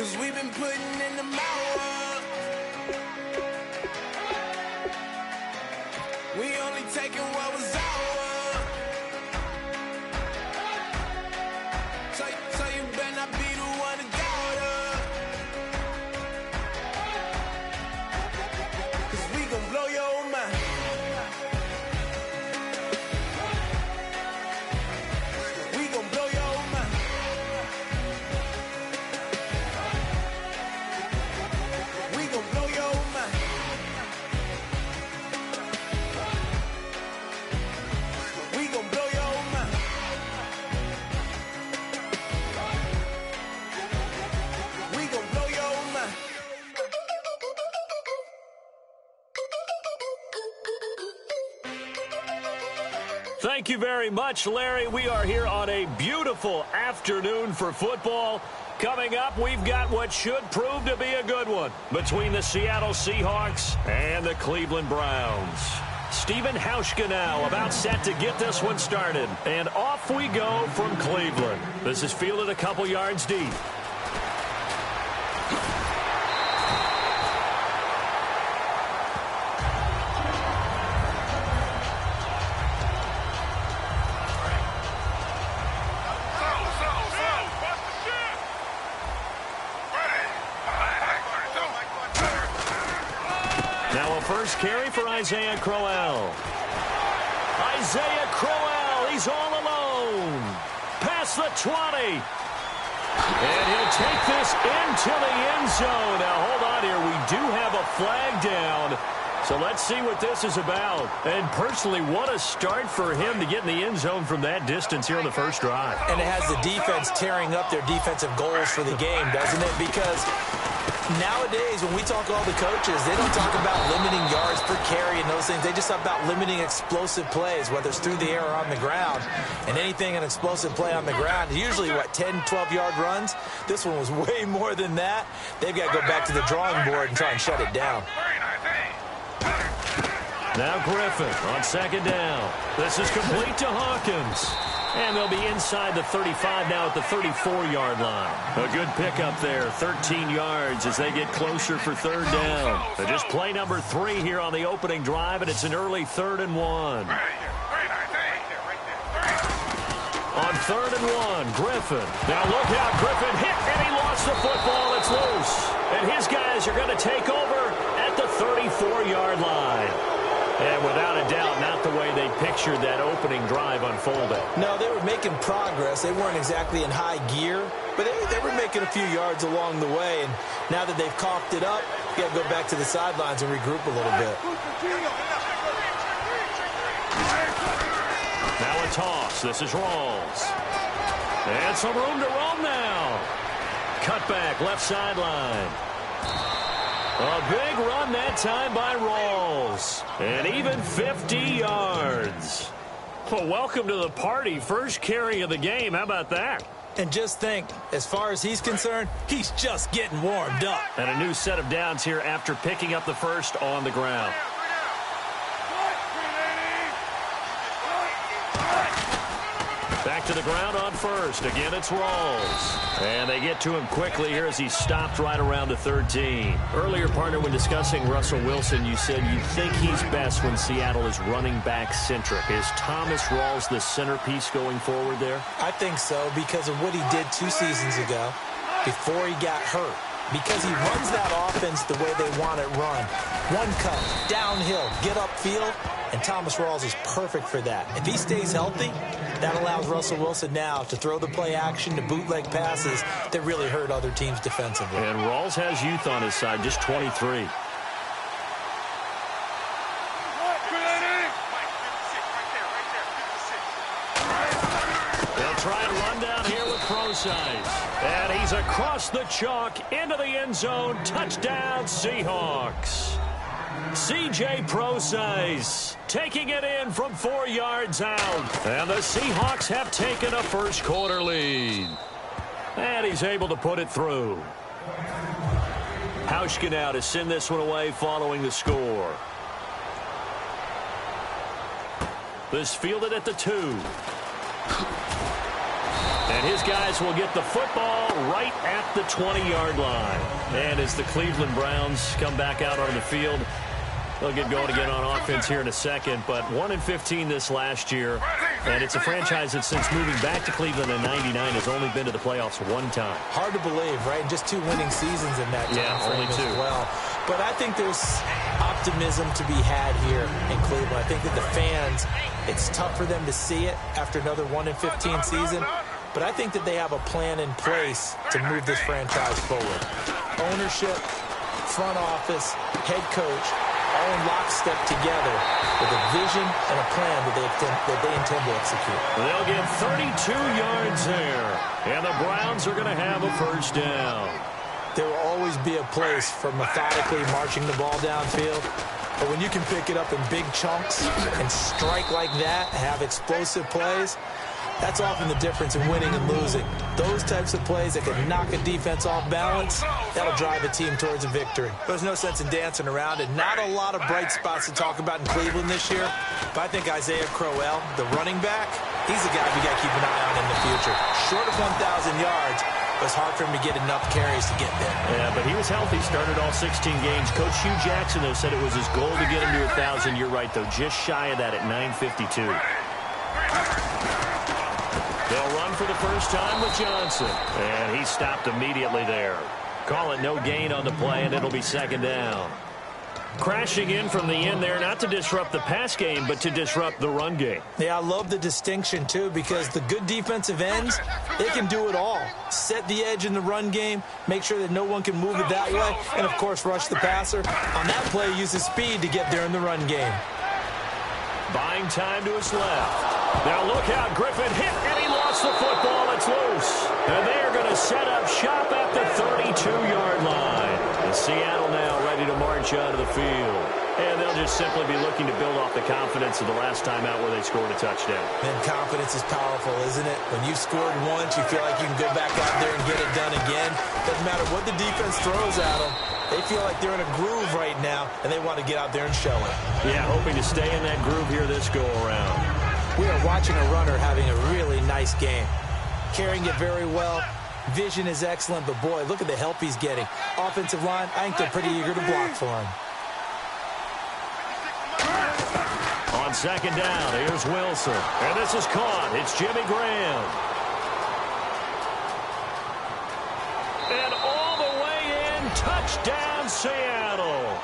'cause we've been putting in the hours. We only taking what was ours. So you better not be the one to doubt us. 'Cause we gon' blow your mind. We gon' blow your mind. We gon' blow your mind. We gon' blow your mind. We gon' blow your mind. Thank you very much, Larry. We are here on a beautiful afternoon for football. Coming up, we've got what should prove to be a good one between the Seattle Seahawks and the Cleveland Browns. Stephen Hauschka now about set to get this one started. And off we go from Cleveland. This is fielded a couple yards deep. Now a first carry for Isaiah Crowell. Isaiah Crowell, he's all alone. Past the 20. And he'll take this into the end zone. Now hold on here, we do have a flag down. So let's see what this is about. And personally, what a start for him to get in the end zone from that distance here on the first drive. And it has the defense tearing up their defensive goals for the game, doesn't it? Because nowadays, when we talk to all the coaches, they don't talk about limiting yards per carry and those things. They just talk about limiting explosive plays, whether it's through the air or on the ground. And anything an explosive play on the ground, usually, 10, 12-yard runs. This one was way more than that. They've got to go back to the drawing board and try and shut it down. Now Griffin on second down. This is complete to Hawkins. And they'll be inside the 35 now at the 34-yard line. A good pickup there, 13 yards as they get closer for third down. So just play number 3 here on the opening drive, and it's an early 3rd and 1. On 3rd and 1, Griffin. Now look out, Griffin hit, and he lost the football. It's loose. And his guys are going to take over at the 34-yard line. And without a doubt, not the way they pictured that opening drive unfolding. No, they were making progress. They weren't exactly in high gear, but they were making a few yards along the way. And now that they've coughed it up, you got to go back to the sidelines and regroup a little bit. Now a toss. This is Rawls. And some room to roam now. Cut back, left sideline. A big run that time by Rawls. And even 50 yards. Well, welcome to the party. First carry of the game. How about that? And just think, as far as he's concerned, he's just getting warmed up. And a new set of downs here after picking up the first on the ground. Back to the ground on first. Again, it's Rawls. And they get to him quickly here as he's stopped right around the 13. Earlier, partner, when discussing Russell Wilson, you said you think he's best when Seattle is running back centric. Is Thomas Rawls the centerpiece going forward there? I think so because of what he did 2 seasons ago before he got hurt. Because he runs that offense the way they want it run. One cut, downhill, get upfield, and Thomas Rawls is perfect for that. If he stays healthy, that allows Russell Wilson now to throw the play action, to bootleg passes that really hurt other teams defensively. And Rawls has youth on his side, just 23. They'll try and run down here with Procise. And he's across the chalk into the end zone. Touchdown, Seahawks. C.J. Procise taking it in from 4 yards out. And the Seahawks have taken a first quarter lead. And he's able to put it through. Hauschka now to send this one away following the score. This fielded at the 2. And his guys will get the football right at the 20-yard line. And as the Cleveland Browns come back out on the field, they'll get going again on offense here in a second. But 1-15 this last year. And it's a franchise that since moving back to Cleveland in '99 has only been to the playoffs one time. Hard to believe, right? Just 2 winning seasons in that time frame only 2. as well. But I think there's optimism to be had here in Cleveland. I think that the fans, it's tough for them to see it after another 1-15 season. But I think that they have a plan in place to move this franchise forward. Ownership, front office, head coach, all in lockstep together with a vision and a plan that they intend to execute. They'll get 32 yards there, and the Browns are going to have a first down. There will always be a place for methodically marching the ball downfield, but when you can pick it up in big chunks and strike like that, have explosive plays, that's often the difference in winning and losing. Those types of plays that can knock a defense off balance, that'll drive a team towards a victory. There's no sense in dancing around it. Not a lot of bright spots to talk about in Cleveland this year, but I think Isaiah Crowell, the running back, he's the guy we got to keep an eye on in the future. Short of 1,000 yards, but it's hard for him to get enough carries to get there. Yeah, but he was healthy, started all 16 games. Coach Hugh Jackson, though, said it was his goal to get him to 1,000. You're right, though, just shy of that at 952. They'll run for the first time with Johnson. And he stopped immediately there. Call it no gain on the play, and it'll be second down. Crashing in from the end there, not to disrupt the pass game, but to disrupt the run game. Yeah, I love the distinction, too, because the good defensive ends, they can do it all. Set the edge in the run game, make sure that no one can move it that way, and, of course, rush the passer. On that play, use his speed to get there in the run game. Buying time to his left. Now look out, Griffin hit, and he lost the football. It's loose. And they are going to set up shop at the 32-yard line. And Seattle now ready to march out of the field. And they'll just simply be looking to build off the confidence of the last time out where they scored a touchdown. And confidence is powerful, isn't it? When you've scored once, you feel like you can go back out there and get it done again. Doesn't matter what the defense throws at them. They feel like they're in a groove right now, and they want to get out there and show it. Yeah, hoping to stay in that groove here this go-around. We are watching a runner having a really nice game. Carrying it very well. Vision is excellent, but boy, look at the help he's getting. Offensive line, I think they're pretty eager to block for him. On second down, here's Wilson. And this is caught. It's Jimmy Graham. And all the way in, touchdown Seattle.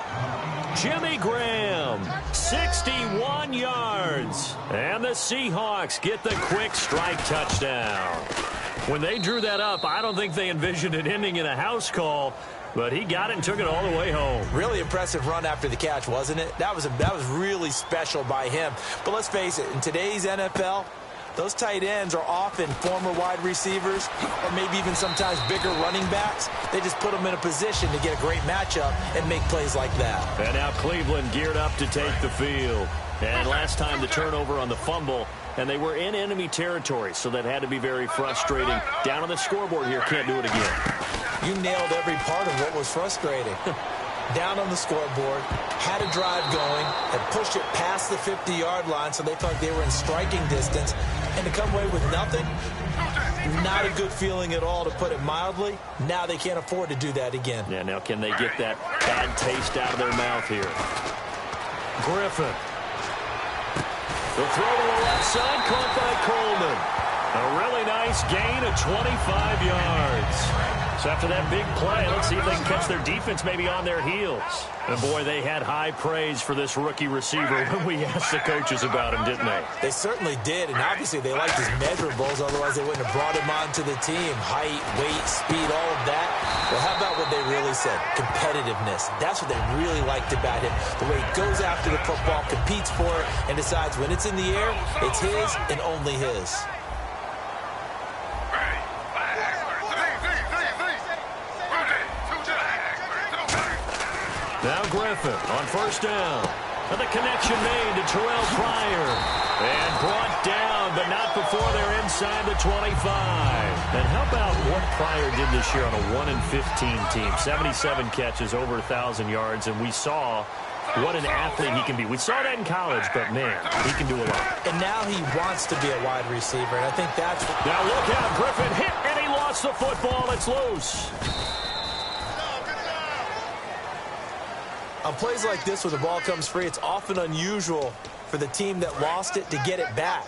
Jimmy Graham, 61 yards. And the Seahawks get the quick strike touchdown. When they drew that up, I don't think they envisioned it ending in a house call, but he got it and took it all the way home. Really impressive run after the catch, wasn't it? That was really special by him. But let's face it, in today's NFL, those tight ends are often former wide receivers or maybe even sometimes bigger running backs. They just put them in a position to get a great matchup and make plays like that. And now Cleveland geared up to take the field. And last time the turnover on the fumble, and they were in enemy territory, so that had to be very frustrating. Down on the scoreboard here, can't do it again. You nailed every part of what was frustrating. Down on the scoreboard, had a drive going, had pushed it past the 50-yard line, so they felt like they were in striking distance, and to come away with nothing, not a good feeling at all, to put it mildly. Now they can't afford to do that again. Yeah, now can they get that bad taste out of their mouth here? Griffin. The throw to the left side, caught by Coleman. A really nice gain of 25 yards. So after that big play, let's see if they can catch their defense maybe on their heels. And boy, they had high praise for this rookie receiver when we asked the coaches about him, didn't they? They certainly did, and obviously they liked his measurables, otherwise they wouldn't have brought him onto the team. Height, weight, speed, all of that. Well, how about what they really said? Competitiveness. That's what they really liked about him. The way he goes after the football, competes for it, and decides when it's in the air, it's his and only his. Now Griffin on first down. And the connection made to Terrell Pryor. And brought down, but not before they're inside the 25. And how about what Pryor did this year on a 1-15 team? 77 catches, over 1,000 yards. And we saw what an athlete he can be. We saw that in college, but, man, he can do a lot. And now he wants to be a wide receiver, and I think that's... Now look out, Griffin hit, and he lost the football. It's loose. On plays like this where the ball comes free, it's often unusual for the team that lost it to get it back,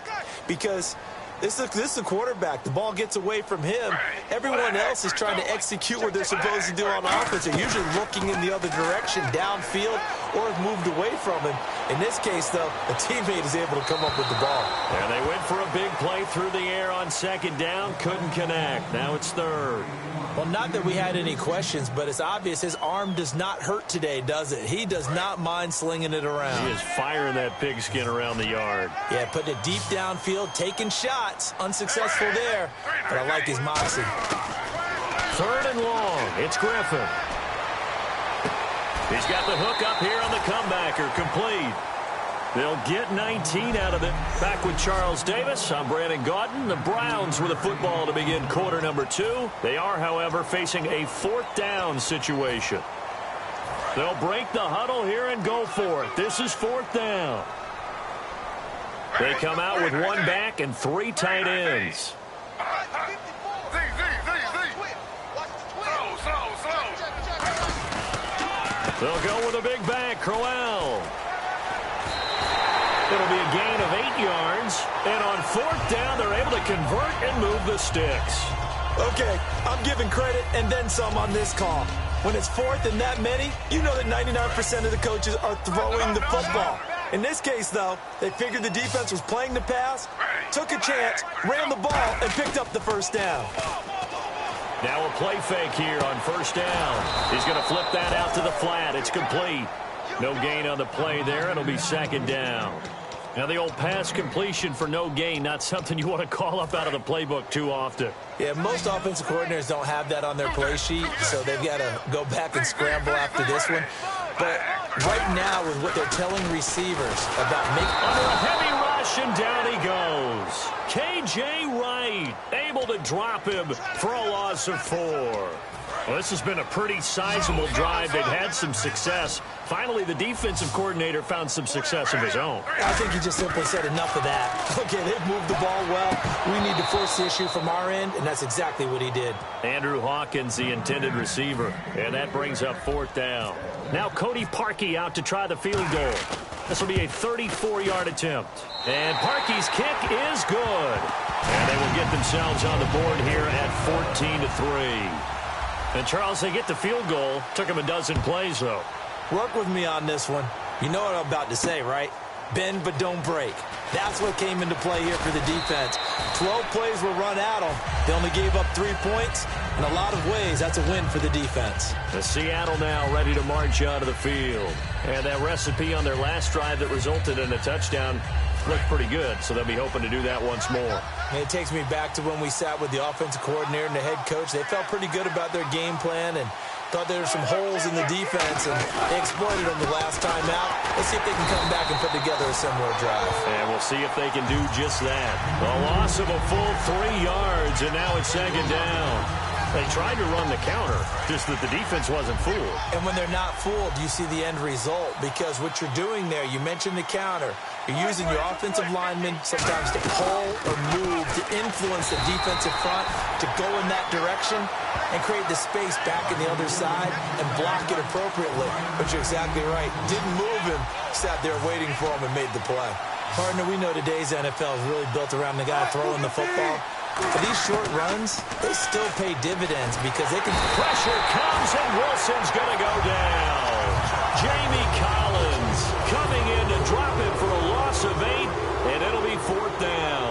because this is a quarterback. The ball gets away from him. Everyone else is trying to execute what they're supposed to do on offense. They're usually looking in the other direction, downfield, or have moved away from him. In this case, though, a teammate is able to come up with the ball. And they went for a big play through the air on second down. Couldn't connect. Now it's third. Well, not that we had any questions, but it's obvious his arm does not hurt today, does it? He does not mind slinging it around. He is firing that pigskin around the yard. Yeah, putting it deep downfield, taking shots. Unsuccessful there, but I like his moxie. Third and long. It's Griffin. He's got the hook up here on the comebacker. Complete. They'll get 19 out of it. Back with Charles Davis. I'm Brandon Gaudin. The Browns with the football to begin quarter number 2. They are, however, facing a fourth down situation. They'll break the huddle here and go for it. This is fourth down. They come out with one back and 3 tight ends. They'll go with a big back, Crowell. It'll be a gain of 8 yards. And on fourth down, they're able to convert and move the sticks. Okay, I'm giving credit and then some on this call. When it's fourth and that many, you know that 99% of the coaches are throwing the football. In this case, though, they figured the defense was playing the pass, took a chance, ran the ball, and picked up the first down. Now a play fake here on first down. He's going to flip that out to the flat. It's complete. No gain on the play there. It'll be second down. Now the old pass completion for no gain, not something you want to call up out of the playbook too often. Yeah, most offensive coordinators don't have that on their play sheet, so they've got to go back and scramble after this one. But right now, with what they're telling receivers about making... Under a heavy rush, and down he goes. K.J. Wright able to drop him for a loss of 4. Well, this has been a pretty sizable drive. They've had some success. Finally, the defensive coordinator found some success of his own. I think he just simply said enough of that. Okay, they've moved the ball well. We need to force the issue from our end, and that's exactly what he did. Andrew Hawkins, the intended receiver, and that brings up fourth down. Now Cody Parkey out to try the field goal. This will be a 34-yard attempt. And Parkey's kick is good. And they will get themselves on the board here at 14-3. And, Charles, they get the field goal. Took him a dozen plays, though. Work with me on this one. You know what I'm about to say, right? Bend but don't break. That's what came into play here for the defense. 12 plays were run at them. They only gave up 3 points. In a lot of ways, that's a win for the defense. The Seattle now ready to march out of the field. And that recipe on their last drive that resulted in a touchdown looked pretty good, so they'll be hoping to do that once more. And it takes me back to when we sat with the offensive coordinator and the head coach. They felt pretty good about their game plan and thought there were some holes in the defense, and they exploited them the last time out. Let's see if they can come back and put together a similar drive. And we'll see if they can do just that. A loss of a full 3 yards, and now it's second down. They tried to run the counter, just that the defense wasn't fooled. And when they're not fooled, you see the end result, because what you're doing there, you mentioned the counter. You're using your offensive linemen sometimes to pull or move, to influence the defensive front, to go in that direction and create the space back in the other side and block it appropriately. But you're exactly right. Didn't move him, sat there waiting for him and made the play. Partner, we know today's NFL is really built around the guy throwing the football. But these short runs, they still pay dividends because they can... Pressure comes, and Wilson's going to go down. Jamie Collins coming in to drop it for a loss of 8, and it'll be fourth down.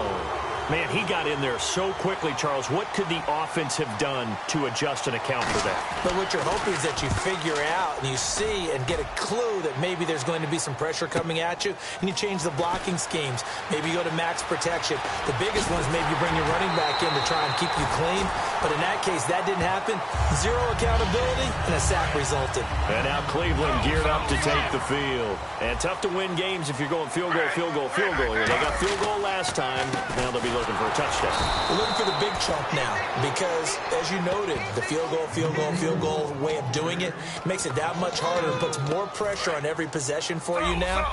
Man, he got in there so quickly, Charles. What could the offense have done to adjust and account for that? But what you're hoping is that you figure out and you see and get a clue that maybe there's going to be some pressure coming at you, and you change the blocking schemes. Maybe you go to max protection. The biggest one is maybe you bring your running back in to try and keep you clean. But in that case, that didn't happen. 0 accountability, and a sack resulted. And now Cleveland geared up to take the field. And tough to win games if you're going field goal, field goal, field goal here. They got field goal last time. Now they'll be looking for a touchdown. down. We're looking for the big chunk now because, as you noted, the field goal way of doing it makes it that much harder and puts more pressure on every possession for you now.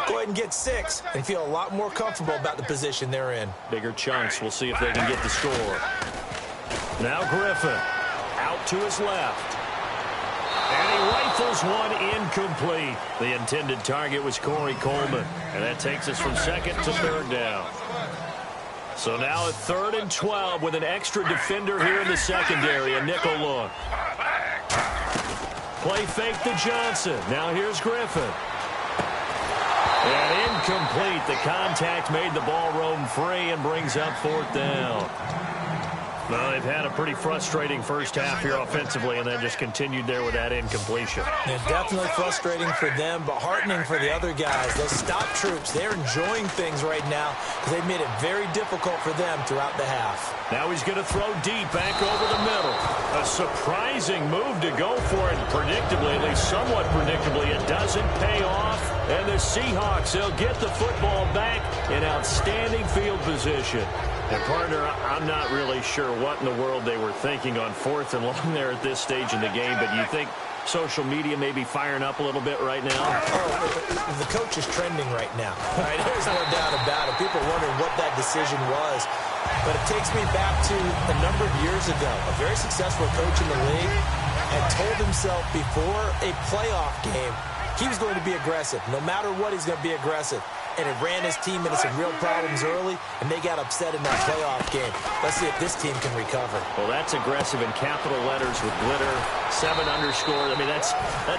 Go ahead and get 6 and feel a lot more comfortable about the position they're in. Bigger chunks. We'll see if they can get the score. Now Griffin out to his left. And he rifles one incomplete. The intended target was Corey Coleman. And that takes us from second to third down. So now at 3rd and 12 with an extra defender here in the secondary. A nickel look. Play fake to Johnson. Now here's Griffin. And incomplete. The contact made the ball roam free and brings up 4th down. Well, they've had a pretty frustrating first half here offensively, and then just continued there with that incompletion. Yeah, definitely frustrating for them, but heartening for the other guys. Those stop troops, they're enjoying things right now because they've made it very difficult for them throughout the half. Now he's going to throw deep back over the middle. A surprising move to go for it. Predictably, at least somewhat predictably, it doesn't pay off. And the Seahawks, they'll get the football back in outstanding field position. And, partner, I'm not really sure what in the world they were thinking on 4th and long there at this stage in the game, but you think social media may be firing up a little bit right now? Oh, the coach is trending right now. Right? There's no doubt about it. People are wondering what that decision was. But it takes me back to a number of years ago. A very successful coach in the league had told himself before a playoff game he was going to be aggressive. No matter what, he's going to be aggressive. And it ran his team into some real problems early, and they got upset in that playoff game. Let's see if this team can recover. Well, that's aggressive in capital letters with glitter, 7 underscores. I mean, that's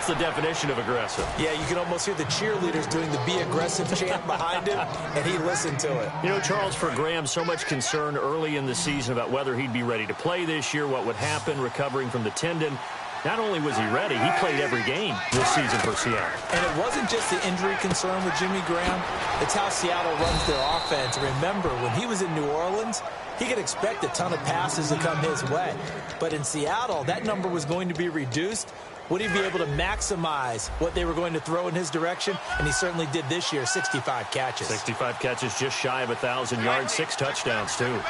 the definition of aggressive. Yeah, you can almost hear the cheerleaders doing the be aggressive chant behind him, and he listened to it. You know, Charles, for Graham, so much concern early in the season about whether he'd be ready to play this year, what would happen recovering from the tendon. Not only was he ready, he played every game this season for Seattle. And it wasn't just the injury concern with Jimmy Graham. It's how Seattle runs their offense. Remember, when he was in New Orleans, he could expect a ton of passes to come his way. But in Seattle, that number was going to be reduced. Would he be able to maximize what they were going to throw in his direction? And he certainly did this year, 65 catches. 65 catches, just shy of 1,000 yards, 6 touchdowns, too.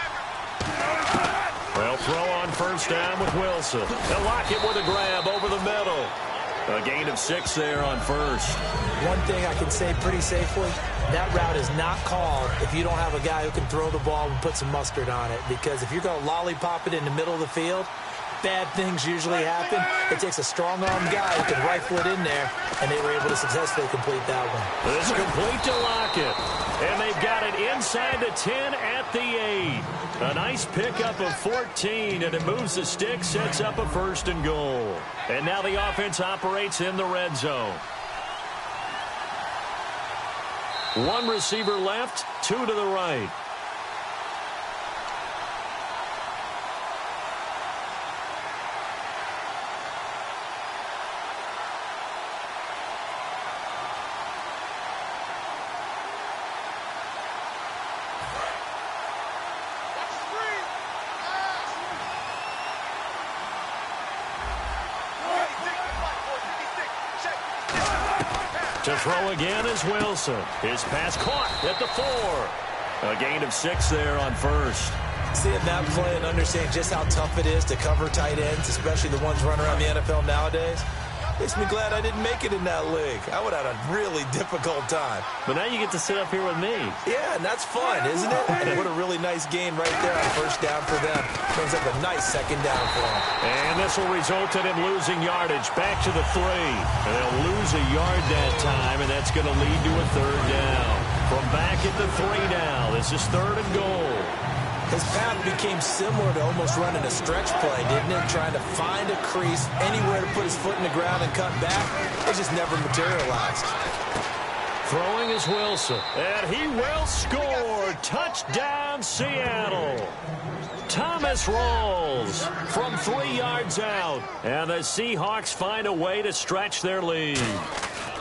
Well, throw on first down with Wilson. They'll lock it with a grab over the middle. A gain of 6 there on first. One thing I can say pretty safely, that route is not called if you don't have a guy who can throw the ball and put some mustard on it. Because if you're going to lollipop it in the middle of the field, bad things usually happen. It takes a strong-arm guy who can rifle it in there, and they were able to successfully complete that one. It's complete to Lockett. And they've got it inside the 10 at the 8. A nice pickup of 14, and it moves the stick, sets up a 1st and goal. And now the offense operates in the red zone. 1 receiver left, 2 to the right. To throw again is Wilson. His pass caught at the 4. A gain of 6 there on first. Seeing that play and understanding just how tough it is to cover tight ends, especially the ones running around the NFL nowadays, makes me glad I didn't make it in that league. I would have had a really difficult time. But now you get to sit up here with me. Yeah, and that's fun, isn't it? And what a really nice game right there on first down for them. Brings up a nice 2nd down for them. And this will result in him losing yardage. Back to the 3. And they'll lose a yard that time, and that's going to lead to a 3rd down. From back at the 3 now, this is 3rd and goal. His path became similar to almost running a stretch play, didn't it? Trying to find a crease, anywhere to put his foot in the ground and cut back. It just never materialized. Throwing is Wilson, and he will score. Touchdown, Seattle. Thomas rolls from 3 yards out, and the Seahawks find a way to stretch their lead.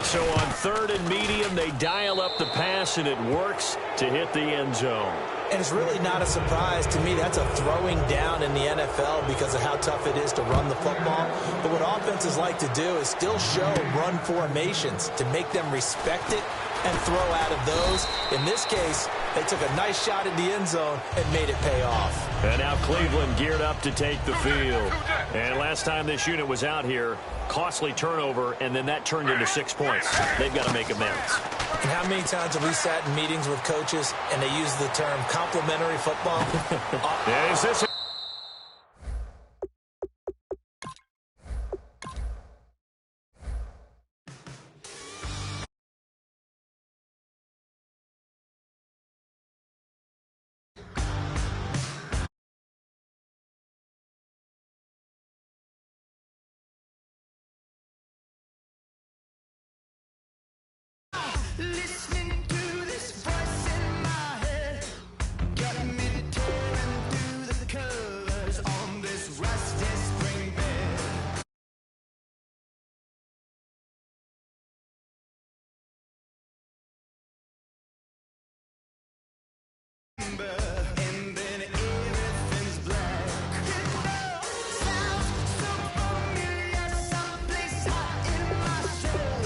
So on 3rd and medium, they dial up the pass, and it works to hit the end zone. And it's really not a surprise to me. That's a throwing down in the NFL because of how tough it is to run the football. But what offenses like to do is still show run formations to make them respect it and throw out of those. In this case, They took a nice shot in the end zone and made it pay off. And now Cleveland geared up to take the field. And last time this unit was out here, costly turnover, and then that turned into 6 points. They've got to make amends. And how many times have we sat in meetings with coaches and they use the term complimentary football? Is this Listening to this voice in my head, got me tearing through the colors on this rusty spring bed. And then everything's black. Sounds so familiar, someplace hot in my soul.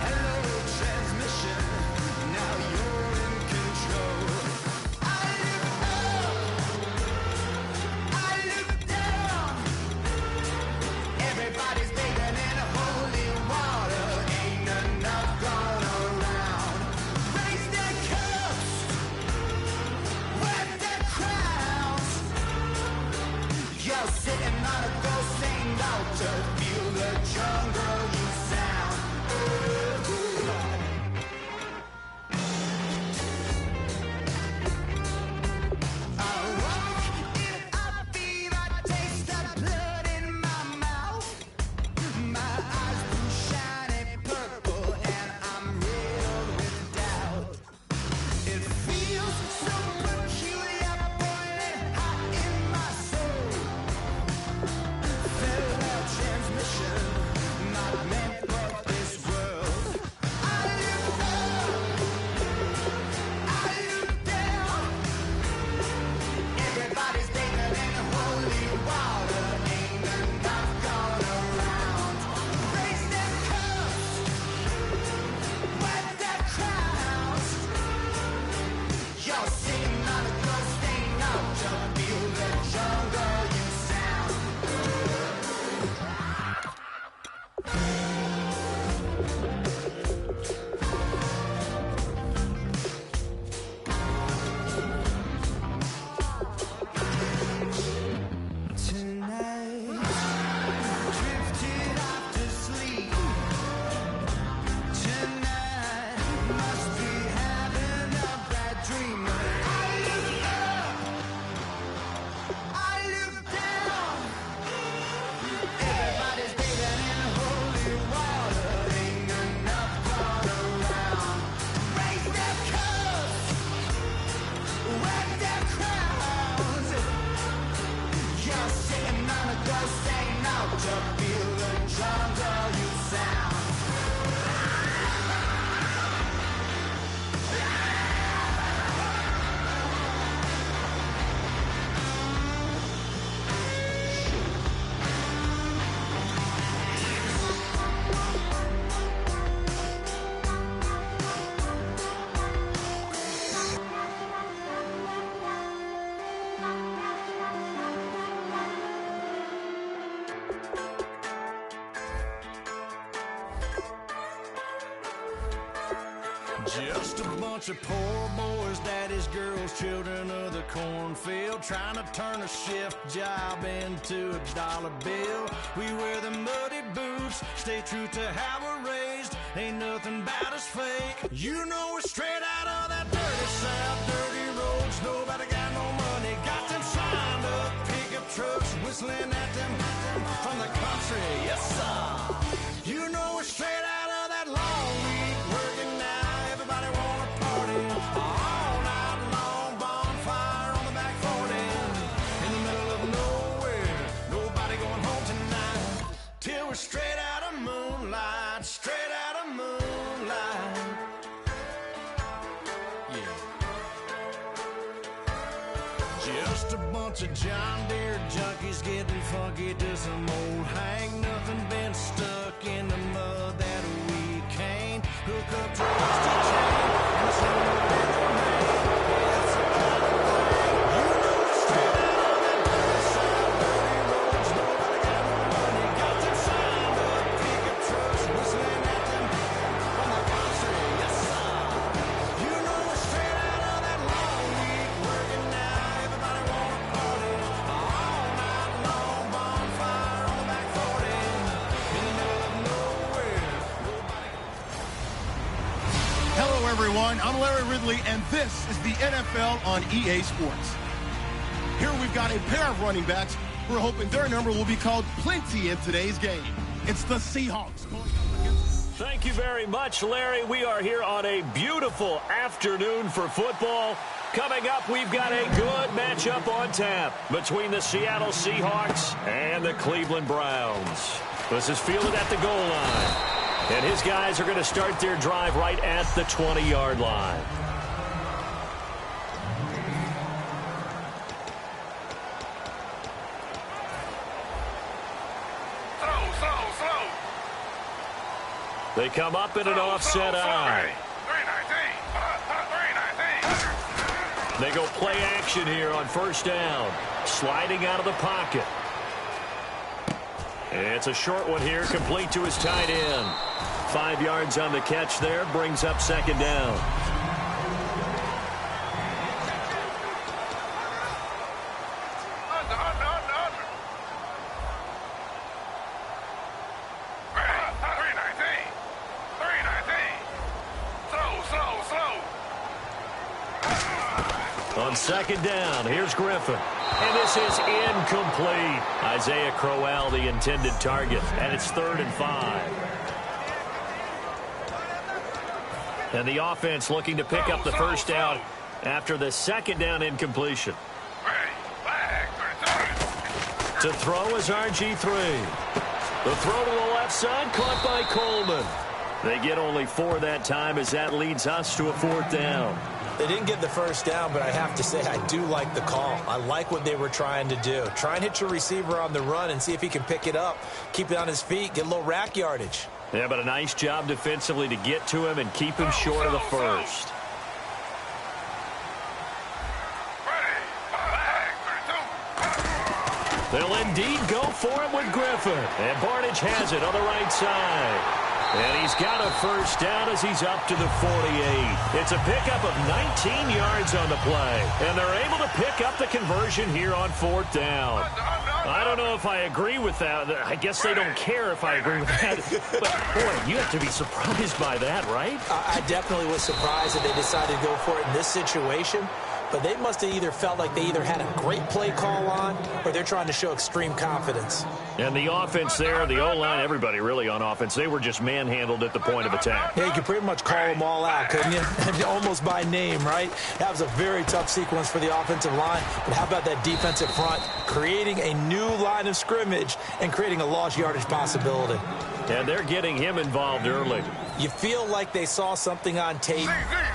Hello, transmission. Now you're in control. I look up, I look down. Everybody's bathing in holy water. Ain't enough gone around. Raise their cups, wear their crowns. You're sitting on a ghost ain't altar. Feel the jungle you sound. I walk in a fever, taste the blood in my mouth. My eyes blue shiny purple, and I'm riddled with doubt. It feels so peculiar, boiling hot in my soul. Farewell transmission, not meant for this world. I look up, I look down. Everybody's bathing in holy water. Ain't enough gone around. Raise their cups, wear their crowns. You're sitting on a ghost ain't altar. Feel the jungle you sound. Tonight, drifted off to sleep. Tonight, must be having a bad dream. I look up, I look down. Everybody's bathing in holy water. Ain't enough gone around. Raise their cups, wear their crowns. You're sitting on a ghost ain't altar. Feel the jungle you sound. Just a bunch of poor boys, daddy's girls, children of the cornfield, trying to turn a shift job into a dollar bill. We wear the muddy boots, stay true to how we're raised. Ain't nothing about us fake. You know we're straight out of that dirty south, dirty roads. Nobody got no money, got them signed up pickup trucks, whistling at them from the country. Yes, sir. You know we're straight out of that long week working now. Everybody wanna party all night long, bonfire on the back 40 in the middle of nowhere. Nobody going home tonight till we're straight out of moonlight, straight out of moonlight. Yeah. Just a bunch of John Deere junkies getting funky to some old hang. Nothing been stuck in the mud that we can't hook up to a rusty chain. And the everyone. I'm Larry Ridley, and this is the NFL on EA Sports. Here we've got a pair of running backs who are hoping their number will be called plenty in today's game. It's the Seahawks. Thank you very much, Larry. We are here on a beautiful afternoon for football. Coming up, we've got a good matchup on tap between the Seattle Seahawks and the Cleveland Browns. This is fielded at the goal line. And his guys are going to start their drive right at the 20-yard line. Slow. They come up in an offset eye. 319. They go play action here on first down. Sliding out of the pocket. It's a short one here, complete to his tight end. 5 yards on the catch there, brings up second down. On second down, here's Griffin. And this is incomplete. Isaiah Crowell, the intended target. And it's 3rd and 5. And the offense looking to pick up the first down after the second down incompletion. To throw is RG3. The throw to the left side, caught by Coleman. They get only 4 that time as that leads us to a 4th down. They didn't get the first down, but I have to say I do like the call. I like what they were trying to do. Try and hit your receiver on the run and see if he can pick it up, keep it on his feet, get a little rack yardage. Yeah, but a nice job defensively to get to him and keep him short of the first. They'll indeed go for it with Griffin. And Barnage has it on the right side. And he's got a first down as he's up to the 48. It's a pickup of 19 yards on the play. And they're able to pick up the conversion here on 4th down. I don't know if I agree with that. I guess they don't care if I agree with that. But, boy, you have to be surprised by that, right? I definitely was surprised that they decided to go for it in this situation. But they must have either felt like they either had a great play call on or they're trying to show extreme confidence. And the offense there, the O-line, everybody really on offense, they were just manhandled at the point of attack. Yeah, you could pretty much call them all out, couldn't you? Almost by name, right? That was a very tough sequence for the offensive line. But how about that defensive front creating a new line of scrimmage and creating a lost yardage possibility? And they're getting him involved early. You feel like they saw something on tape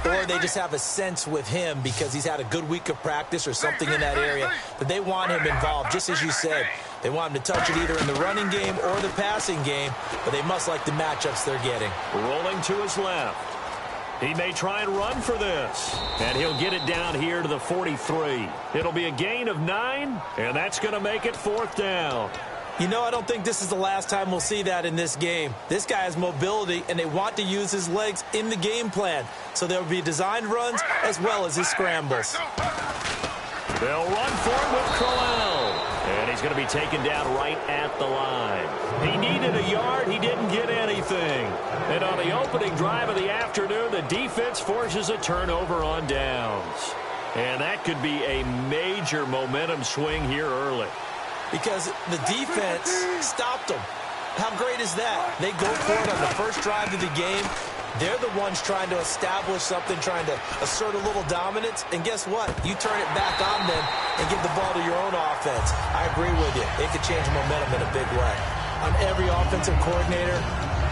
or they just have a sense with him because he's had a good week of practice or something in that area that they want him involved, just as you said. They want him to touch it either in the running game or the passing game, but they must like the matchups they're getting. Rolling to his left. He may try and run for this. And he'll get it down here to the 43. It'll be a gain of 9, and that's going to make it 4th down. You know, I don't think this is the last time we'll see that in this game. This guy has mobility, and they want to use his legs in the game plan. So there will be designed runs as well as his scrambles. They'll run for it with Crowell. And he's going to be taken down right at the line. He needed a yard. He didn't get anything. And on the opening drive of the afternoon, the defense forces a turnover on downs. And that could be a major momentum swing here early. Because the defense stopped them. How great is that? They go for it on the first drive of the game. They're the ones trying to establish something, trying to assert a little dominance. And guess what? You turn it back on them and give the ball to your own offense. I agree with you. It could change momentum in a big way. On every offensive coordinator,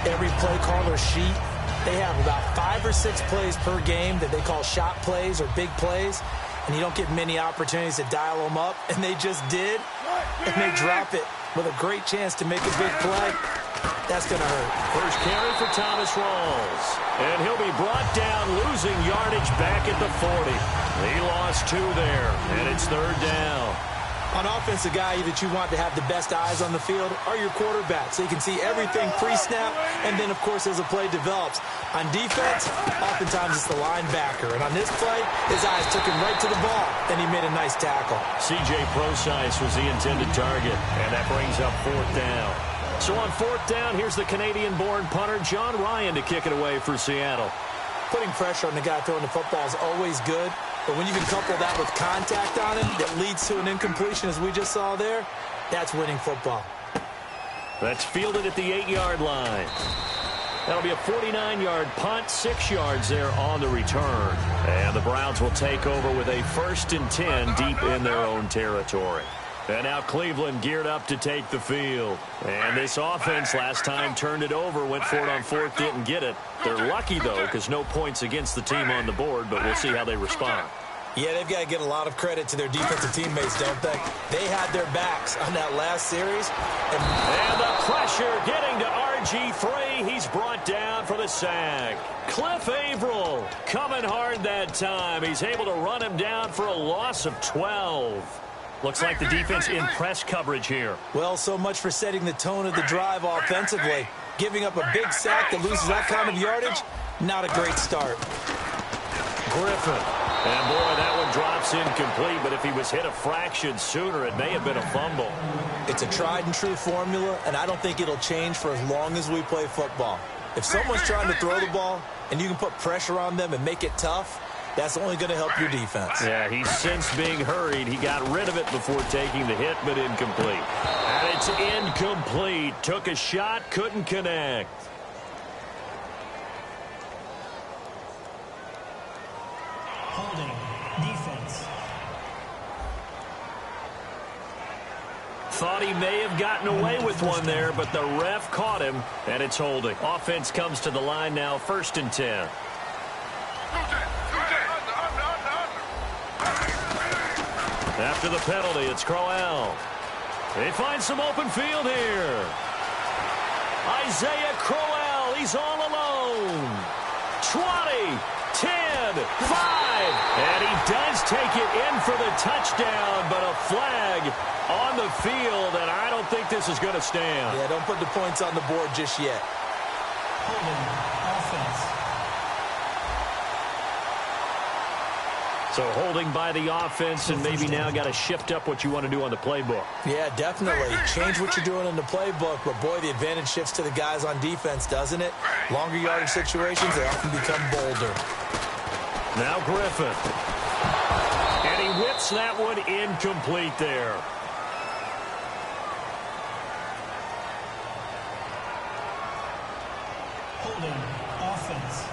every play caller sheet, they have about 5 or 6 plays per game that they call shot plays or big plays. And you don't get many opportunities to dial them up. And they just did. And they drop it with a great chance to make a big play. That's going to hurt. First carry for Thomas Rawls. And he'll be brought down, losing yardage back at the 40. He lost 2 there, and it's 3rd down. On offense, the guy that you want to have the best eyes on the field are your quarterbacks, so you can see everything pre-snap, and then, of course, as the play develops. On defense, oftentimes it's the linebacker. And on this play, his eyes took him right to the ball, and he made a nice tackle. C.J. Procise was the intended target, and that brings up 4th down. So on 4th down, here's the Canadian-born punter John Ryan to kick it away for Seattle. putting pressure on the guy throwing the football is always good, but when you can couple that with contact on him that leads to an incompletion, as we just saw there, that's winning football. That's fielded at the 8-yard line. That'll be a 49-yard punt, 6 yards there on the return. And the Browns will take over with a 1st and 10 deep in their own territory. And now Cleveland geared up to take the field. And this offense last time turned it over, went for it on 4th, didn't get it. They're lucky, though, because no points against the team on the board, but we'll see how they respond. Yeah, they've got to get a lot of credit to their defensive teammates, don't they? They had their backs on that last series. And the pressure getting to RG3. He's brought down for the sack. Cliff Averill coming hard that time. He's able to run him down for a loss of 12. Looks like the defense in press coverage here. Well, so much for setting the tone of the drive offensively. Giving up a big sack that loses that kind of yardage, not a great start. Griffin. And, boy, that one drops incomplete, but if he was hit a fraction sooner, it may have been a fumble. It's a tried-and-true formula, and I don't think it'll change for as long as we play football. If someone's trying to throw the ball and you can put pressure on them and make it tough, that's only going to help your defense. Yeah, he's since being hurried. He got rid of it before taking the hit, but incomplete. And it's incomplete. Took a shot, couldn't connect. Holding, defense. Thought he may have gotten away with one there, but the ref caught him, and it's holding. Offense comes to the line now, 1st and 10. After the penalty, it's Crowell. They find some open field here. Isaiah Crowell, he's all alone. 20, 10, 5. And he does take it in for the touchdown, but a flag on the field, and I don't think this is going to stand. Yeah, don't put the points on the board just yet. Holding, offense. So holding by the offense, and maybe now got to shift up what you want to do on the playbook. Yeah, definitely. Change what you're doing in the playbook, but boy, the advantage shifts to the guys on defense, doesn't it? Longer yardage situations, they often become bolder. Now Griffin. And he whips that one incomplete there. Holding, offense.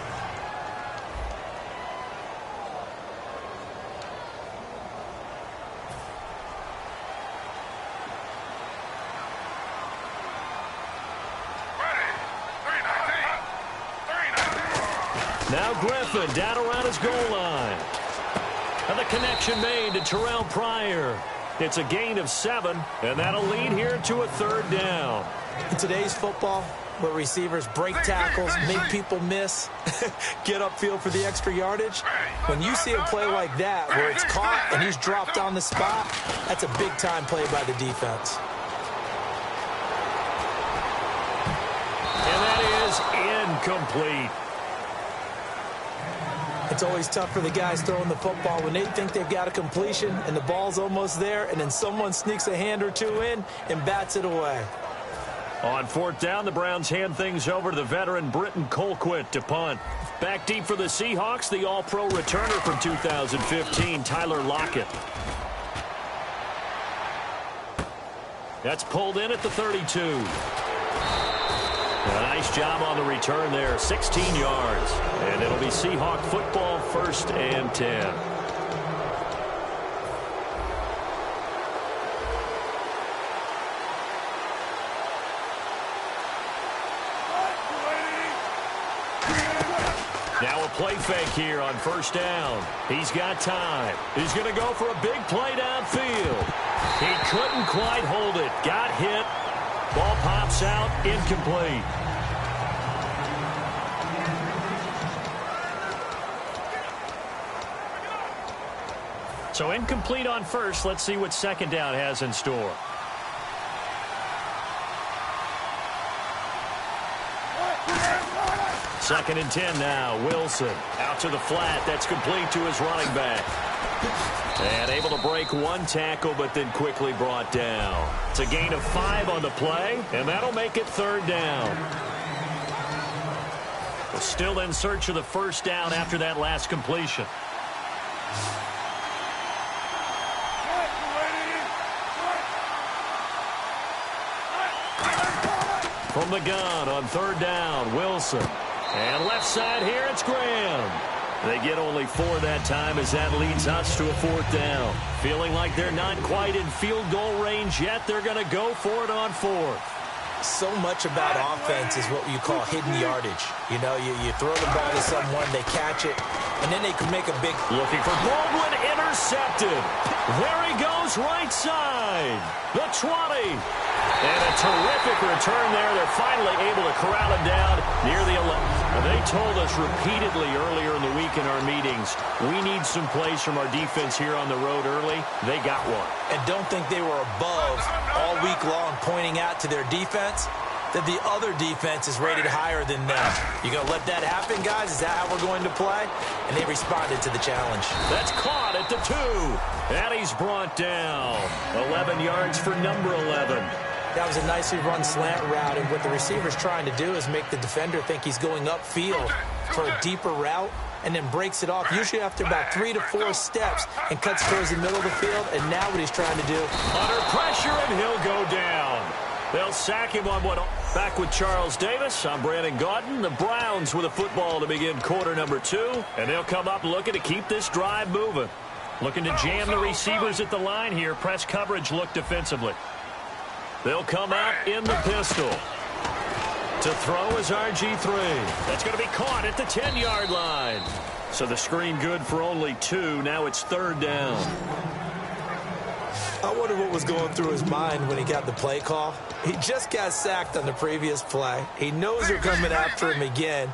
Now Griffin down around his goal line. And the connection made to Terrell Pryor. It's a gain of 7, and that'll lead here to a 3rd down. In today's football, where receivers break tackles, make people miss, get upfield for the extra yardage, when you see a play like that where it's caught and he's dropped on the spot, that's a big-time play by the defense. And that is incomplete. It's always tough for the guys throwing the football when they think they've got a completion and the ball's almost there, and then someone sneaks a hand or two in and bats it away. On 4th down, the Browns hand things over to the veteran Britton Colquitt to punt. Back deep for the Seahawks, the All-Pro returner from 2015, Tyler Lockett. That's pulled in at the 32. A nice job on the return there, 16 yards. And it'll be Seahawk football, 1st and 10. Now a play fake here on 1st down. He's got time. He's going to go for a big play downfield. He couldn't quite hold it. Got hit. Ball pops out, incomplete. So incomplete on 1st. Let's see what 2nd down has in store. Second and 10 now. Wilson out to the flat. That's complete to his running back. And able to break one tackle, but then quickly brought down. It's a gain of 5 on the play, and that'll make it 3rd down. Still in search of the first down after that last completion. From the gun on third down, Wilson. And left side here, it's Graham. They get only 4 that time as that leads us to a fourth down. Feeling like they're not quite in field goal range yet, they're going to go for it on fourth. So much about offense is what you call hidden yardage. You know, you throw the ball to someone, they catch it, and then they can make a big... Looking for Baldwin, intercepted. There he goes, right side. The 20. And a terrific return there. They're finally able to corral him down near the 11. They told us repeatedly earlier in the week in our meetings, we need some plays from our defense here on the road early. They got one. And don't think they were above all week long pointing out to their defense that the other defense is rated higher than them. You going to let that happen, guys? Is that how we're going to play? And they responded to the challenge. That's caught at the 2. And he's brought down. 11 yards for number 11. That was a nicely run slant route, and what the receiver's trying to do is make the defender think he's going upfield for a deeper route and then breaks it off, usually after about 3 to 4 steps, and cuts towards the middle of the field, and now what he's trying to do. Under pressure, and he'll go down. They'll sack him on one. Back with Charles Davis. I'm Brandon Gaudin. The Browns with a football to begin quarter number 2, and they'll come up looking to keep this drive moving. Looking to jam the receivers at the line here. Press coverage look defensively. They'll come out in the pistol. To throw is RG3. That's going to be caught at the 10-yard line. So the screen good for only 2. Now it's third down. I wonder what was going through his mind when he got the play call. He just got sacked on the previous play. He knows they're coming after him again.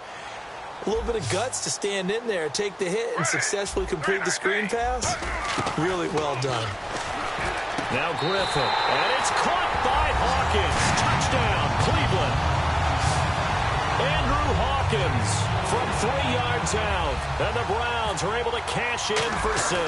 A little bit of guts to stand in there, take the hit, and successfully complete the screen pass. Really well done. Now Griffin, and it's caught by Hawkins. Touchdown, Cleveland. Andrew Hawkins from 3 yards out. And the Browns are able to cash in for 6.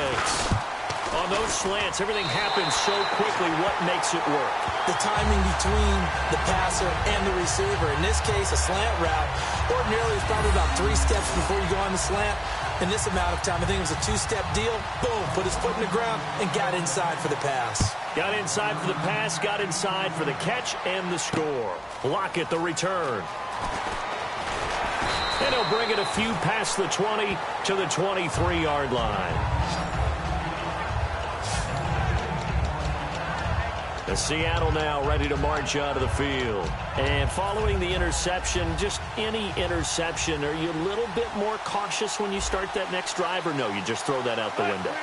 On those slants, everything happens so quickly. What makes it work? The timing between the passer and the receiver. In this case, a slant route. Ordinarily, it's probably about 3 steps before you go on the slant. In this amount of time, I think it was a 2-step deal. Boom, put his foot in the ground and got inside for the pass. Got inside for the pass, got inside for the catch and the score. Lockett the return. And he'll bring it a few past the 20 to the 23-yard line. The Seattle now ready to march out of the field. And following the interception, just any interception, are you a little bit more cautious when you start that next drive, or no, you just throw that out the window?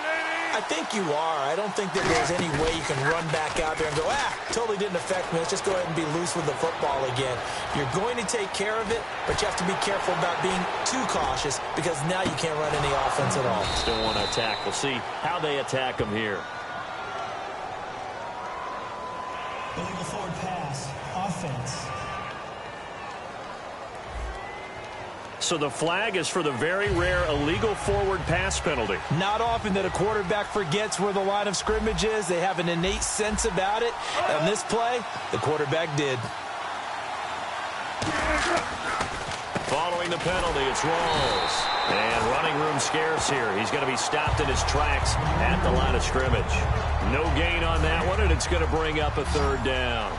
I think you are. I don't think that there's any way you can run back out there and go, totally didn't affect me. Let's just go ahead and be loose with the football again. You're going to take care of it, but you have to be careful about being too cautious because now you can't run any offense at all. Still want to attack. We'll see how they attack them here. Illegal forward pass. Offense. So the flag is for the very rare illegal forward pass penalty. Not often that a quarterback forgets where the line of scrimmage is. They have an innate sense about it. On this play, the quarterback did. Following the penalty, it's Rawls. And running room scarce here. He's going to be stopped in his tracks at the line of scrimmage. No gain on that one, and it's going to bring up a third down.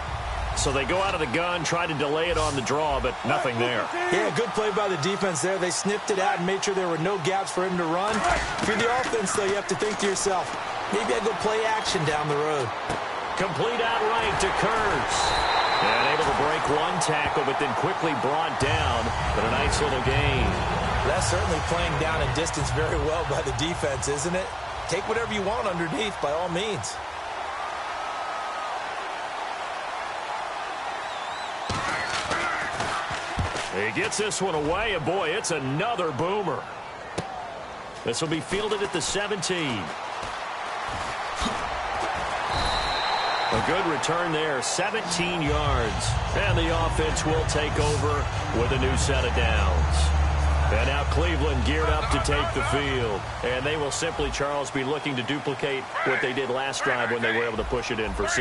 So they go out of the gun, try to delay it on the draw, but nothing there. Yeah, good play by the defense there. They sniffed it out and made sure there were no gaps for him to run. If you're the offense, though, you have to think to yourself, maybe I go play action down the road. Complete outright to Kurtz. And able to break one tackle, but then quickly brought down. But a nice little gain. That's certainly playing down in distance very well by the defense, isn't it? Take whatever you want underneath, by all means. He gets this one away, and boy, it's another boomer. This will be fielded at the 17. A good return there, 17 yards. And the offense will take over with a new set of downs. And now Cleveland geared up to take the field. And they will simply, Charles, be looking to duplicate what they did last drive when they were able to push it in for 6.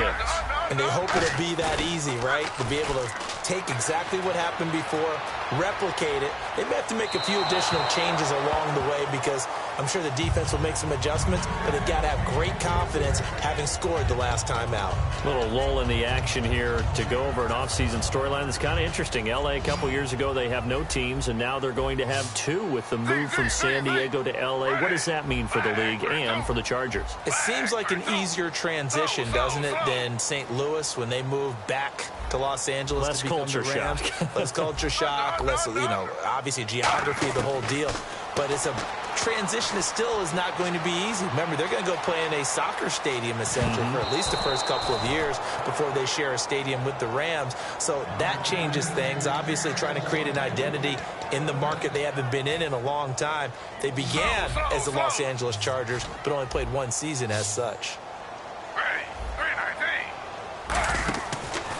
And they hope it'll be that easy, right? To be able to take exactly what happened before, replicate it. They may have to make a few additional changes along the way because I'm sure the defense will make some adjustments, but they've got to have great confidence having scored the last time out. Little lull in the action here to go over an offseason storyline that's kind of interesting. L.A. a couple years ago, they have no teams, and now they're going to have two with the move from San Diego to L.A. What does that mean for the league and for the Chargers? It seems like an easier transition, doesn't it, than St. Louis when they moved back to Los Angeles. Less to become culture the Rams. shock. Less culture shock, less, obviously geography, the whole deal. But it's a transition that still is not going to be easy. Remember, they're going to go play in a soccer stadium, essentially, for at least the first couple of years before they share a stadium with the Rams. So that changes things. Obviously, trying to create an identity in the market they haven't been in a long time. They began as the Los Angeles Chargers, but only played one season as such.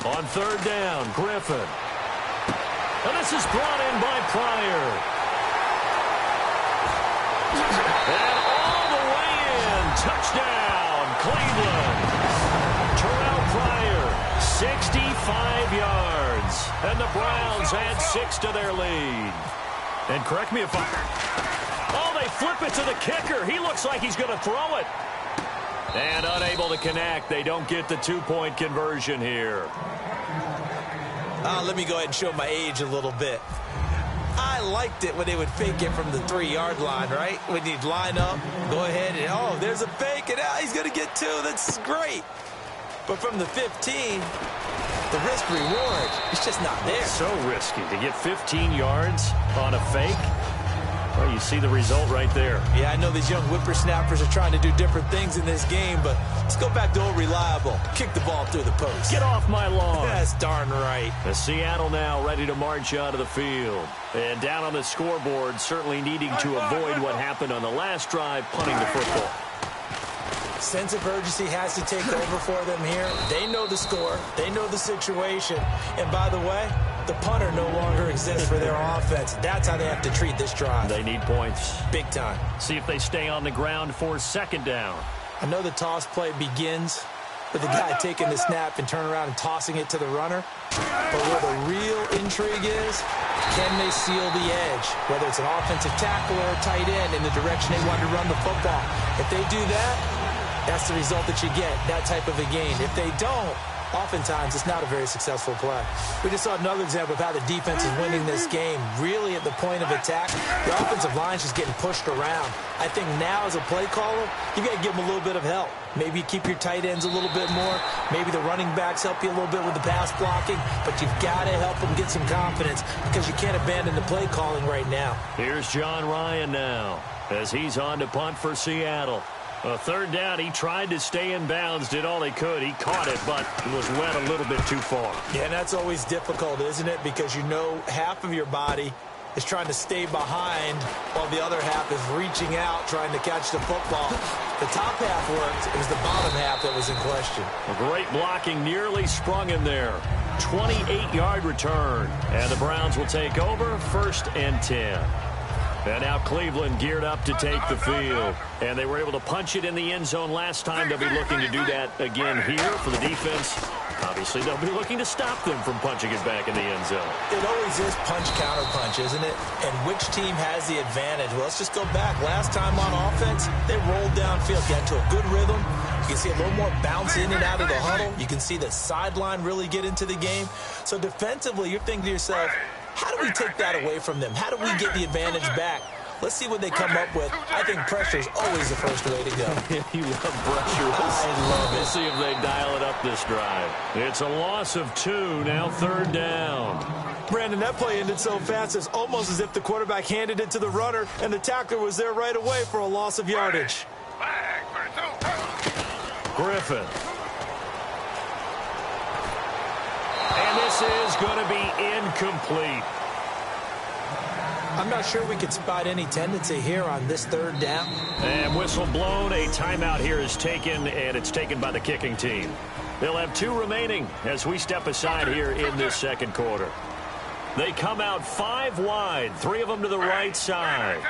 On third down, Griffin. And this is brought in by Pryor. And all the way in. Touchdown, Cleveland. Terrell Pryor, 65 yards. And the Browns add 6 to their lead. And correct me if Oh, they flip it to the kicker. He looks like he's going to throw it. And unable to connect. They don't get the 2-point conversion here. Let me go ahead and show my age a little bit. I liked it when they would fake it from the 3-yard line, right? When he'd line up, go ahead, and there's a fake, and he's going to get 2. That's great. But from the 15, the risk-reward, it's just not there. So risky to get 15 yards on a fake. Well, you see the result right there. Yeah, I know these young whippersnappers are trying to do different things in this game, but let's go back to old reliable. Kick the ball through the post. Get off my lawn. That's darn right. The Seattle now ready to march out of the field. And down on the scoreboard, certainly needing to avoid what happened on the last drive, punting the football. Sense of urgency has to take over for them here. They know the score. They know the situation. And by the way, the punter no longer exists for their offense. That's how they have to treat this drive. They need points. Big time. See if they stay on the ground for second down. I know the toss play begins with the guy taking the snap and turning around and tossing it to the runner. But where the real intrigue is, can they seal the edge? Whether it's an offensive tackle or a tight end in the direction they want to run the football. If they do that, that's the result that you get, that type of a game. If they don't, oftentimes it's not a very successful play. We just saw another example of how the defense is winning this game. Really at the point of attack, the offensive line's just getting pushed around. I think now as a play caller, you've got to give them a little bit of help. Maybe you keep your tight ends a little bit more. Maybe the running backs help you a little bit with the pass blocking. But you've got to help them get some confidence because you can't abandon the play calling right now. Here's John Ryan now as he's on to punt for Seattle. A third down, he tried to stay in bounds, did all he could. He caught it, but was wet a little bit too far. Yeah, and that's always difficult, isn't it? Because you know half of your body is trying to stay behind while the other half is reaching out, trying to catch the football. The top half worked. It was the bottom half that was in question. A great blocking, nearly sprung in there. 28-yard return. And the Browns will take over, 1st and 10. And now Cleveland geared up to take the field. And they were able to punch it in the end zone last time. They'll be looking to do that again here for the defense. Obviously, they'll be looking to stop them from punching it back in the end zone. It always is punch-counter-punch, isn't it? And which team has the advantage? Well, let's just go back. Last time on offense, they rolled downfield, got into a good rhythm. You can see a little more bounce in and out of the huddle. You can see the sideline really get into the game. So defensively, you're thinking to yourself, how do we take that away from them? How do we get the advantage back? Let's see what they come up with. I think pressure is always the first way to go. You love pressure. I love it. We'll see if they dial it up this drive. It's a loss of 2, now 3rd down. Brandon, that play ended so fast, it's almost as if the quarterback handed it to the runner, and the tackler was there right away for a loss of yardage. Griffin. And this is going to be incomplete. I'm not sure we could spot any tendency here on this 3rd down. And whistle blown. A timeout here is taken, and it's taken by the kicking team. They'll have 2 remaining as we step aside here in this 2nd quarter. They come out 5 wide, 3 of them to the right side.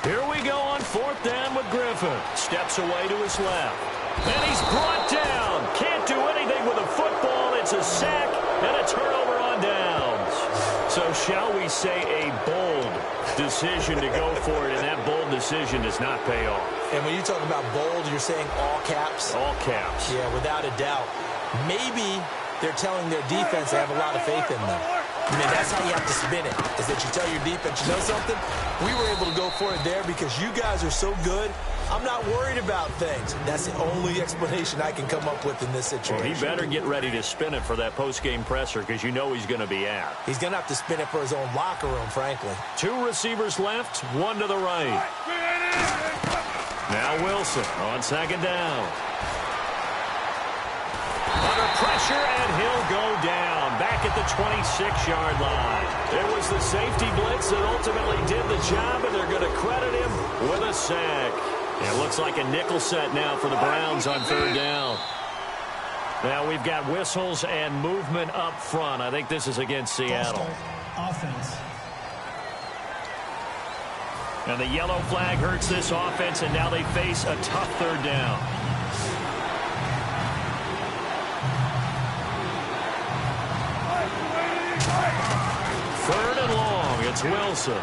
Here we go on 4th fourth down with Griffin. Steps away to his left. And he's brought down. Can't do anything with a football. It's a sack and a turnover on downs. So shall we say a bold decision to go for it, and that bold decision does not pay off. And when you talk about bold, you're saying all caps? All caps. Yeah, without a doubt. Maybe they're telling their defense they have a lot of faith in them. I mean, that's how you have to spin it, is that you tell your defense, you know something? We were able to go for it there because you guys are so good. I'm not worried about things. That's the only explanation I can come up with in this situation. Well, he better get ready to spin it for that post-game presser because you know he's going to be out. He's going to have to spin it for his own locker room, frankly. 2 receivers left, 1 to the right. Now Wilson on second down. Under pressure, and he'll go down back at the 26-yard line. It was the safety blitz that ultimately did the job, and they're going to credit him with a sack. It looks like a nickel set now for the Browns on third down. Now we've got whistles and movement up front. I think this is against Seattle. Offense. And the yellow flag hurts this offense, and now they face a tough third down. Third and long, it's Wilson.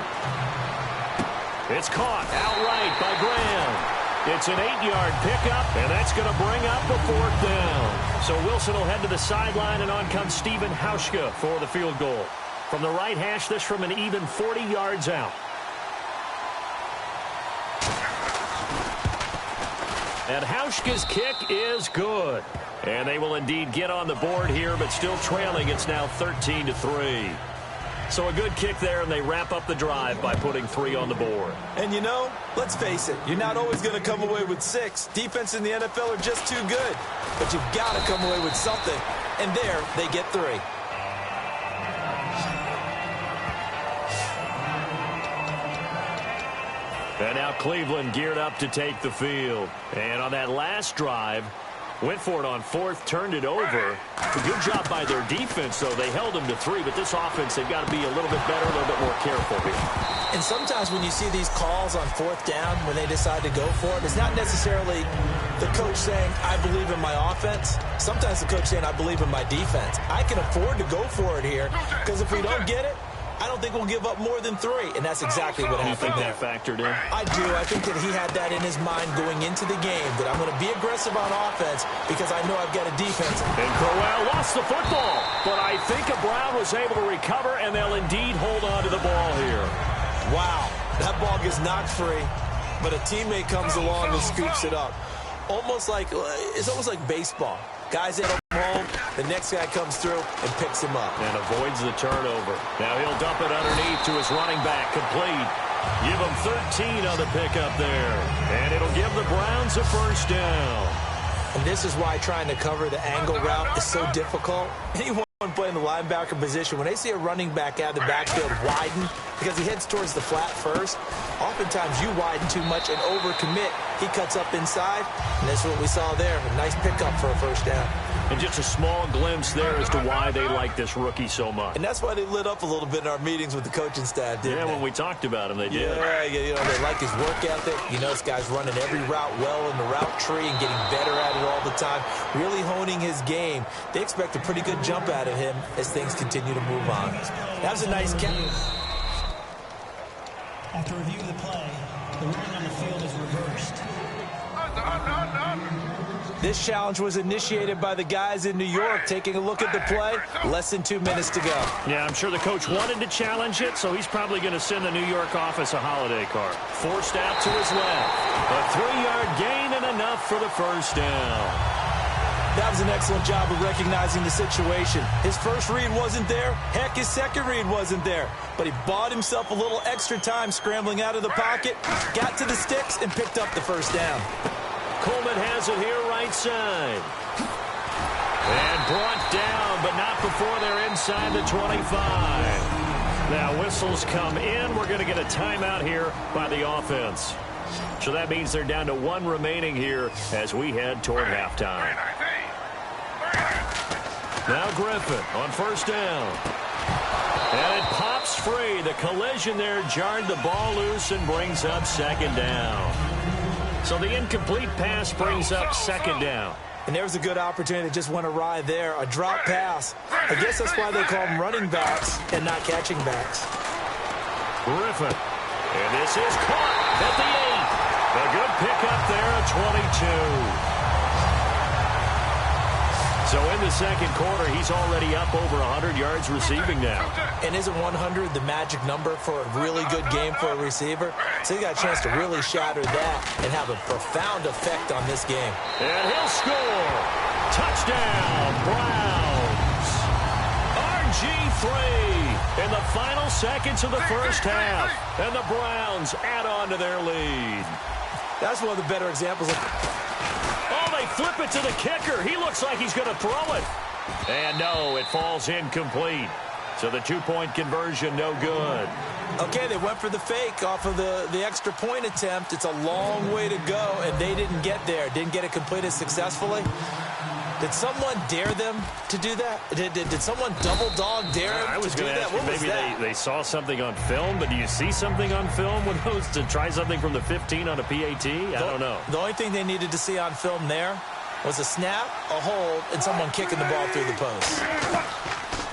It's caught outright by Graham. It's an 8-yard pickup, and that's going to bring up a 4th down. So Wilson will head to the sideline, and on comes Stephen Hauschka for the field goal. From the right hash, this from an even 40 yards out. And Hauschka's kick is good. And they will indeed get on the board here, but still trailing. It's now 13-3. So a good kick there, and they wrap up the drive by putting 3 on the board. And you know, let's face it, you're not always going to come away with 6. Defense in the NFL are just too good. But you've got to come away with something. And there, they get 3. And now Cleveland geared up to take the field. And on that last drive, went for it on 4th, turned it over. A good job by their defense, though. They held them to 3, but this offense, they've got to be a little bit better, a little bit more careful here. And sometimes when you see these calls on 4th down, when they decide to go for it, it's not necessarily the coach saying, I believe in my offense. Sometimes the coach saying, I believe in my defense. I can afford to go for it here, because if we don't get it, I don't think we'll give up more than 3, and that's exactly what happened there. You think that factored in? I do. I think that he had that in his mind going into the game, that I'm going to be aggressive on offense because I know I've got a defense. And Crowell lost the football, but I think Brown was able to recover, and they'll indeed hold on to the ball here. Wow, that ball gets knocked free, but a teammate comes along and scoops it up. It's almost like baseball. Guys hit him home, the next guy comes through and picks him up. And avoids the turnover. Now he'll dump it underneath to his running back, complete. Give him 13 on the pickup there. And it'll give the Browns a first down. And this is why trying to cover the angle route is so difficult. Anyone playing the linebacker position, when they see a running back out of the backfield widen, because he heads towards the flat first, oftentimes you widen too much and overcommit. He cuts up inside, and that's what we saw there. A nice pickup for a first down. And just a small glimpse there as to why they like this rookie so much. And that's why they lit up a little bit in our meetings with the coaching staff, didn't they? Yeah, when we talked about him, they did. Yeah, you know, they like his work ethic. You know, this guy's running every route well in the route tree and getting better at it all the time, really honing his game. They expect a pretty good jump out of him as things continue to move on. That was a nice catch. After review of the play, the ruling on the field is reversed. This challenge was initiated by the guys in New York. Taking a look at the play, less than 2 minutes to go. Yeah, I'm sure the coach wanted to challenge it, so he's probably going to send the New York office a holiday card. Forced out to his left. A 3-yard gain and enough for the first down. That was an excellent job of recognizing the situation. His first read wasn't there. Heck, his second read wasn't there. But he bought himself a little extra time scrambling out of the pocket, got to the sticks, and picked up the first down. Coleman has it here right side. And brought down, but not before they're inside the 25. Now whistles come in. We're going to get a timeout here by the offense. So that means they're down to 1 remaining here as we head toward halftime. Now Griffin on first down. And it pops free. The collision there jarred the ball loose and brings up second down. So the incomplete pass brings up second down. And there was a good opportunity to just went awry there. A drop pass. I guess that's why they call them running backs and not catching backs. Griffin. And this is caught at the 8. A good pickup there at 22. So in the second quarter, he's already up over 100 yards receiving now. And isn't 100 the magic number for a really good game for a receiver? So he got a chance to really shatter that and have a profound effect on this game. And he'll score. Touchdown, Browns. RG3 in the final seconds of the first half. And the Browns add on to their lead. That's one of the better examples of... They flip it to the kicker. He looks like he's going to throw it. And no, it falls incomplete. So the two-point conversion, no good. Okay, they went for the fake off of the extra point attempt. It's a long way to go, and they didn't get there. Didn't get it completed successfully. Did someone dare them to do that? Did someone double dog dare them to do that? What was that? They saw something on film, but do you see something on film with those to try something from the 15 on a PAT? I don't know. The only thing they needed to see on film there was a snap, a hold, and someone kicking the ball through the post.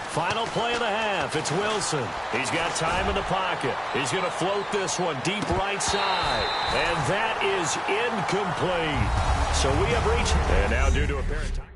Final play of the half. It's Wilson. He's got time in the pocket. He's going to float this one deep right side. And that is incomplete. So we have reached, and now due to apparent time.